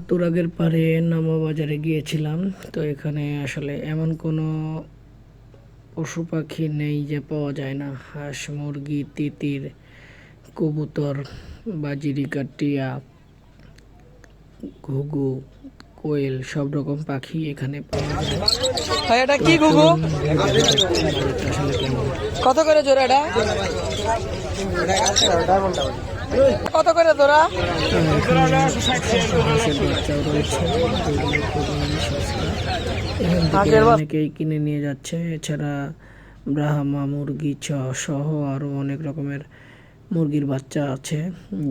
তুরাগের পাড়ে নামা বাজারে গিয়েছিলাম। তো এখানে আসলে এমন কোনো পশু পাখি নেই যে পাওয়া যায় না। হাঁস, মুরগি, তিতির, কবুতর, বাজিরিকা, টিয়া, ঘুঘু, কোয়েল সব রকম পাখি এখানে পাওয়া যায়। ভাই এটা তো কি ঘুঘু? চলুন ঘুরে ঘুরে দেখি বাজারটা আসলে কেমন। কত করে জোড়া এটা? কত করে জোড়া? এখানে হাঁসের বাচ্চাও রয়েছে, যেগুলো খুবই সস্তা। এখান থেকে অনেকেই কিনে নিয়ে যাচ্ছে। এছাড়া ব্রাহ্মা মুরগি সহ আরও অনেক রকমের মুরগির বাচ্চা আছে,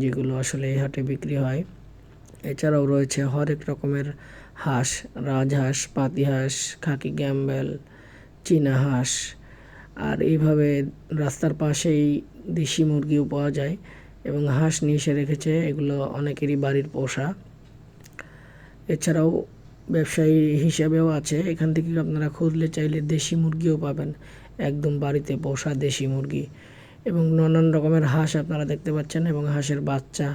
যেগুলো আসলে এই হাটে বিক্রি হয়। এছাড়াও রয়েছে হরেক রকমের হাঁস, রাজহাঁস, পাতিহাঁস, খাকি ক্যাম্বেল, চীনা হাঁস। আর এইভাবে রাস্তার পাশেই দেশি মুরগিও পাওয়া যায় এবং হাঁস নিয়ে এসে রেখেছে। এগুলো অনেকেরই বাড়ির পোষা। এছাড়াও ব্যবসায়ী হিসাবেও আছে। এখান থেকে আপনারা খুঁজলে চাইলে দেশি মুরগিও পাবেন, একদম বাড়িতে পোষা দেশি মুরগি। এবং নানান রকমের হাঁস আপনারা দেখতে পাচ্ছেন এবং হাঁসের বাচ্চা।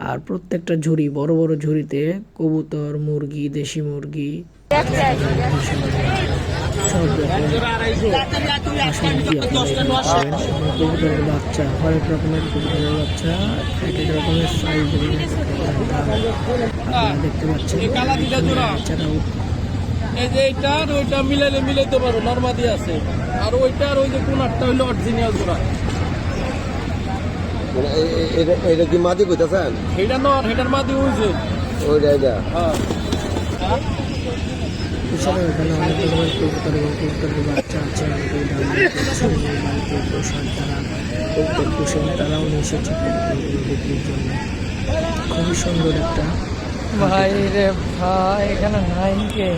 আর প্রত্যেকটা ঝুড়ি, বড় বড় ঝুড়িতে কবুতর, মুরগি, দেশি মুরগি, সব রকমের হাঁস মুরগি আপনারা এখানে পাবেন। এবং কবুতরের বাচ্চা, হরেক রকমের কবুতরের বাচ্চা, এক এক রকমের সাইজ আপনারা দেখতে পাচ্ছেন। এছাড়াও এই যে এইটা আর ওইটা মিলাইতে পারো, নরমাদি আছে। আর ওইটা আর ওই যে কোনারটা হইলো অরিজিনাল জোড়া। এটা কি মাদি কইতাছেন? এইটা নর, এটার মাদি ওই যে ওইটা এটা। হ্যাঁ। এছাড়াও এখানে অনেক রকমের কবুতর এবং কবুতরের বাচ্চা আছে। অনেকেই বাড়িতে পোষান, তারা কবুতর পোষেন, তারাও নিয়ে এসেছে কবুতরগুলো বিক্রির জন্য। খুবই সুন্দর একটা ভাই রে ভাই, এখানে নাই কে?